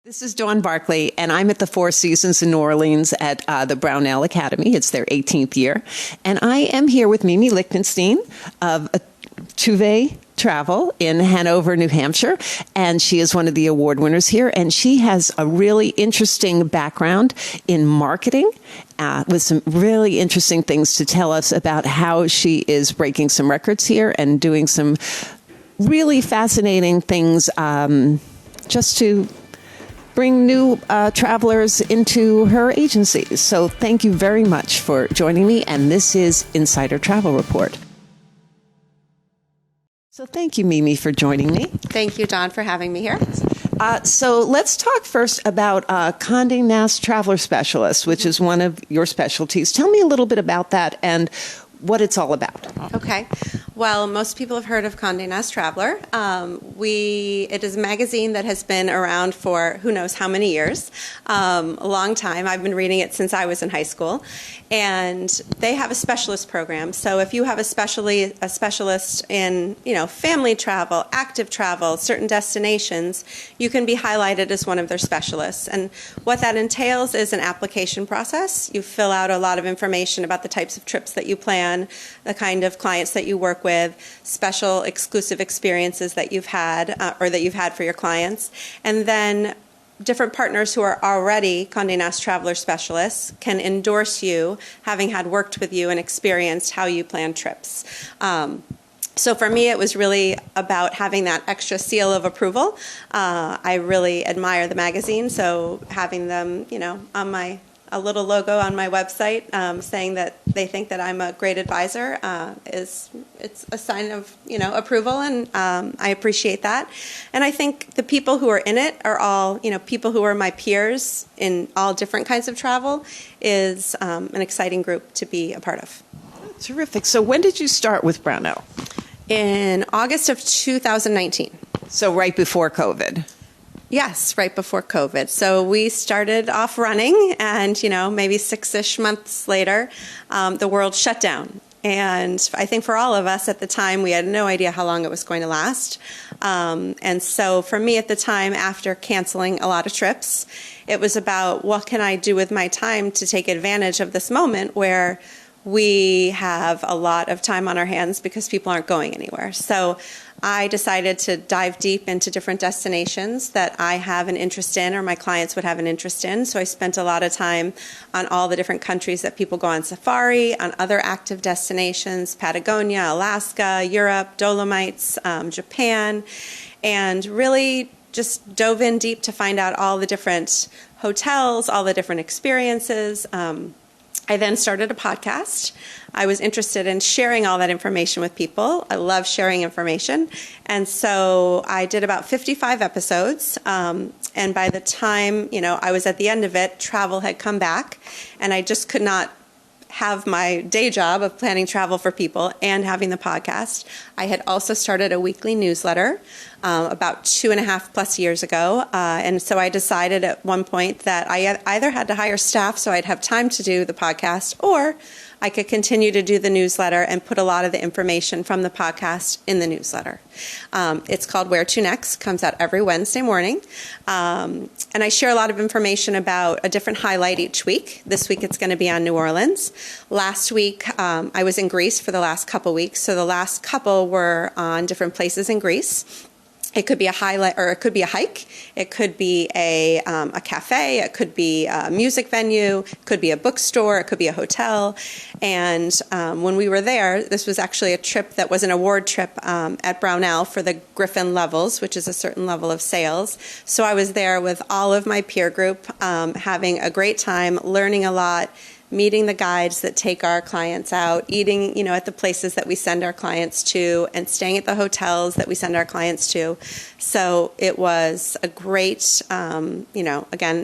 This is Dawn Barkley, and I'm at the Four Seasons in New Orleans at the Brownell Academy. It's their 18th year. And I am here with Mimi Lichtenstein of Truvay Travel in Hanover, New Hampshire. And she is one of the award winners here. And she has a really interesting background in marketing with some really interesting things to tell us about how she is breaking some records here and doing some really fascinating things just to bring new travelers into her agency. So thank you very much for joining me. And this is Insider Travel Report. So thank you, Mimi, for joining me. Thank you, Dawn, for having me here. So let's talk first about Condé Nast Traveler Specialist, which is one of your specialties. Tell me a little bit about that and what it's all about. Okay. Well, most people have heard of Condé Nast Traveler. It is a magazine that has been around for who knows how many years, a long time. I've been reading it since I was in high school. And they have a specialist program. So if you have a specialist in, family travel, active travel, certain destinations, you can be highlighted as one of their specialists. And what that entails is an application process. You fill out a lot of information about the types of trips that you plan, the kind of clients that you work with, special exclusive experiences that you've had or that you've had for your clients. And then different partners who are already Condé Nast Traveler specialists can endorse you, having had worked with you and experienced how you plan trips. So for me, it was really about having that extra seal of approval. I really admire the magazine, so having them, on a little logo on my website saying that they think that I'm a great advisor it's a sign of approval, and I appreciate that. And I think the people who are in it are all people who are my peers in all different kinds of travel is an exciting group to be a part of. Terrific. So when did you start with Brownell? In August of 2019. So right before COVID. Yes, right before COVID. So we started off running, and maybe 6-ish months later, the world shut down. And I think for all of us at the time, we had no idea how long it was going to last. And so for me at the time, after canceling a lot of trips, it was about what can I do with my time to take advantage of this moment where we have a lot of time on our hands because people aren't going anywhere. So I decided to dive deep into different destinations that I have an interest in or my clients would have an interest in. So I spent a lot of time on all the different countries that people go on safari, on other active destinations, Patagonia, Alaska, Europe, Dolomites, Japan, and really just dove in deep to find out all the different hotels, all the different experiences. I then started a podcast. I was interested in sharing all that information with people. I love sharing information. And so I did about 55 episodes. And by the time, I was at the end of it, travel had come back. And I just could not have my day job of planning travel for people and having the podcast. I had also started a weekly newsletter about 2.5+ years ago. And so I decided at one point that I either had to hire staff so I'd have time to do the podcast, or I could continue to do the newsletter and put a lot of the information from the podcast in the newsletter. It's called Where to Next, comes out every Wednesday morning. And I share a lot of information about a different highlight each week. This week it's going to be on New Orleans. Last week I was in Greece for the last couple weeks. So the last couple were on different places in Greece. It could be a highlight, or it could be a hike. It could be a cafe. It could be a music venue. It could be a bookstore. It could be a hotel. And when we were there, this was actually a trip that was an award trip at Brownell for the Griffin levels, which is a certain level of sales. So I was there with all of my peer group, having a great time, learning a lot, meeting the guides that take our clients out, eating, at the places that we send our clients to, and staying at the hotels that we send our clients to. So it was a great, again,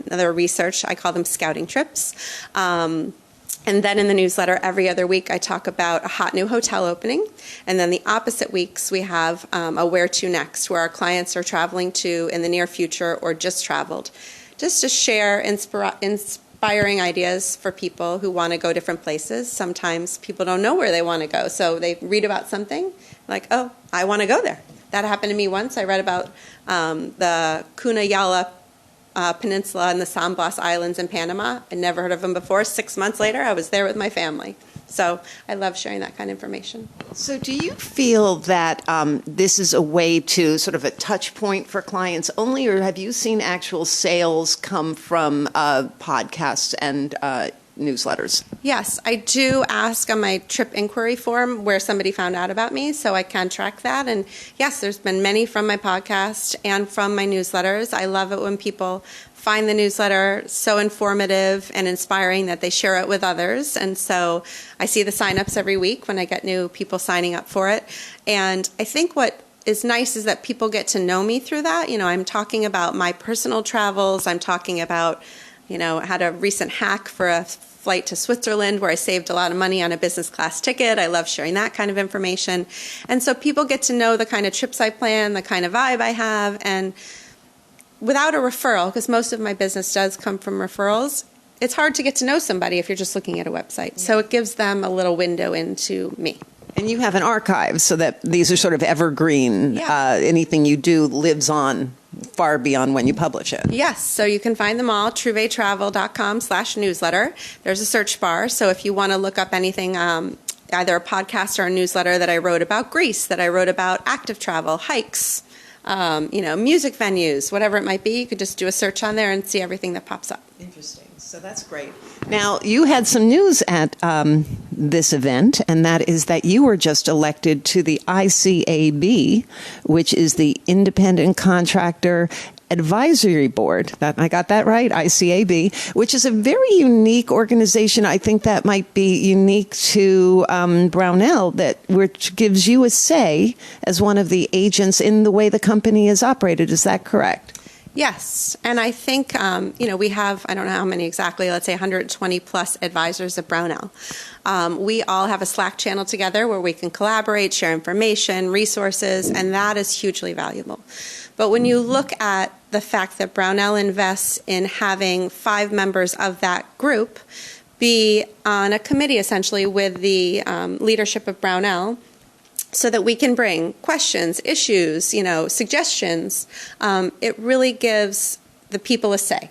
another research. I call them scouting trips. And then in the newsletter, every other week, I talk about a hot new hotel opening. And then the opposite weeks, we have a Where to Next, where our clients are traveling to in the near future or just traveled, just to share inspiring ideas for people who want to go different places. Sometimes people don't know where they want to go, so they read about something like, oh, I want to go there. That happened to me once. I read about the Cunayala peninsula and the San Blas Islands in Panama. I'd never heard of them before. 6 months later, I was there with my family. So I love sharing that kind of information. So do you feel that this is a way to sort of a touch point for clients only, or have you seen actual sales come from podcasts and newsletters? Yes, I do ask on my trip inquiry form where somebody found out about me, so I can track that. And yes, there's been many from my podcast and from my newsletters. I love it when people find the newsletter so informative and inspiring that they share it with others. And so I see the signups every week when I get new people signing up for it. And I think what is nice is that people get to know me through that. I'm talking about my personal travels. I'm talking about, I had a recent hack for a flight to Switzerland where I saved a lot of money on a business class ticket. I love sharing that kind of information. And so people get to know the kind of trips I plan, the kind of vibe I have. And without a referral, because most of my business does come from referrals, it's hard to get to know somebody if you're just looking at a website. Yeah. So it gives them a little window into me. And you have an archive so that these are sort of evergreen. Yeah. Anything you do lives on far beyond when you publish it. Yes. So you can find them all, truvaytravel.com/newsletter. There's a search bar. So if you want to look up anything, either a podcast or a newsletter that I wrote about Greece, that I wrote about active travel, hikes, music venues, whatever it might be, you could just do a search on there and see everything that pops up. Interesting. So that's great. Now, you had some news at this event, and that is that you were just elected to the ICAB, which is the Independent Contractor Advisory Board. I got that right, ICAB, which is a very unique organization. I think that might be unique to Brownell, which gives you a say as one of the agents in the way the company is operated. Is that correct? Yes. And I think, we have, I don't know how many exactly, let's say 120 plus advisors at Brownell. We all have a Slack channel together where we can collaborate, share information, resources, and that is hugely valuable. But when you look at the fact that Brownell invests in having 5 members of that group be on a committee essentially with the leadership of Brownell, so that we can bring questions, issues, suggestions, it really gives the people a say.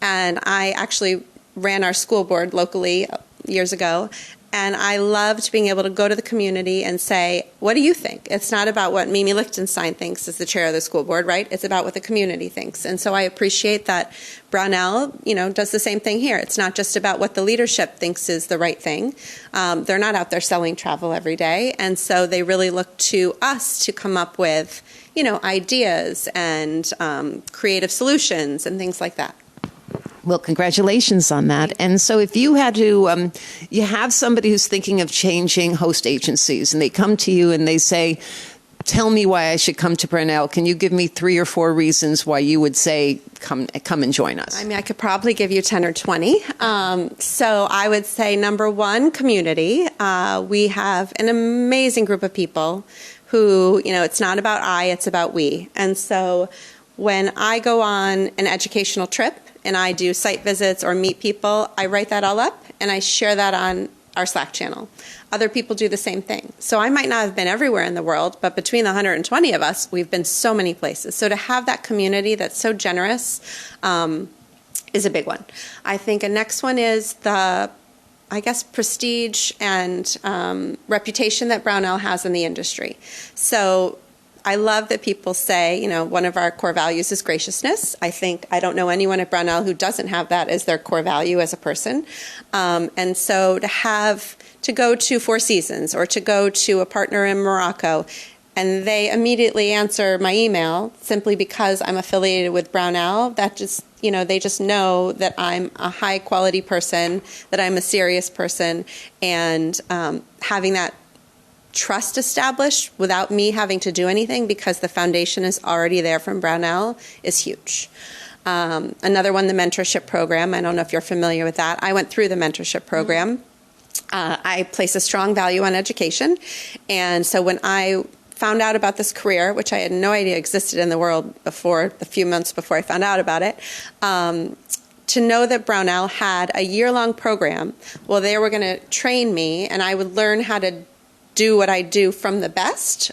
And I actually ran our school board locally years ago, and I loved being able to go to the community and say, what do you think? It's not about what Mimi Lichtenstein thinks as the chair of the school board, right? It's about what the community thinks. And so I appreciate that Brownell, does the same thing here. It's not just about what the leadership thinks is the right thing. They're not out there selling travel every day. And so they really look to us to come up with, ideas and creative solutions and things like that. Well, congratulations on that. And so if you had to, you have somebody who's thinking of changing host agencies and they come to you and they say, tell me why I should come to Brownell. Can you give me 3 or 4 reasons why you would say, come and join us? I mean, I could probably give you 10 or 20. So I would say, number 1, community. We have an amazing group of people who, it's not about I, it's about we. And so when I go on an educational trip, and I do site visits or meet people, I write that all up and I share that on our Slack channel. Other people do the same thing. So I might not have been everywhere in the world, but between the 120 of us, we've been so many places. So to have that community that's so generous is a big one. I think a next one is the, prestige and reputation that Brownell has in the industry. So I love that people say, one of our core values is graciousness. I don't know anyone at Brownell who doesn't have that as their core value as a person. And so to go to 4 Seasons or to go to a partner in Morocco, and they immediately answer my email simply because I'm affiliated with Brownell, that just, they just know that I'm a high quality person, that I'm a serious person, and having that trust established without me having to do anything because the foundation is already there from Brownell is huge. Another one, the mentorship program. I don't know if you're familiar with that. I went through the mentorship program. I place a strong value on education. And so when I found out about this career, which I had no idea existed in the world before, a few months before I found out about it, to know that Brownell had a year-long program, they were going to train me and I would learn how to do what I do from the best,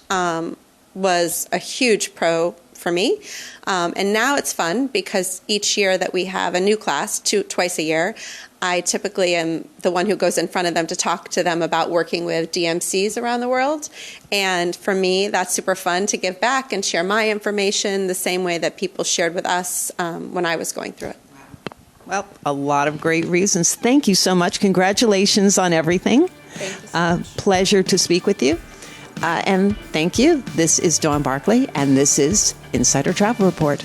was a huge pro for for me. And now it's fun because each year that we have a new class, twice a year, I typically am the one who goes in front of them to talk to them about working with DMCs around the world. And for me, that's super fun to give back and share my information the same way that people shared with us when I was going through it. Well, a lot of great reasons. Thank you so much. Congratulations on everything. Thank you so much. Pleasure to speak with you. And thank you. This is Dawn Barkley, and this is Insider Travel Report.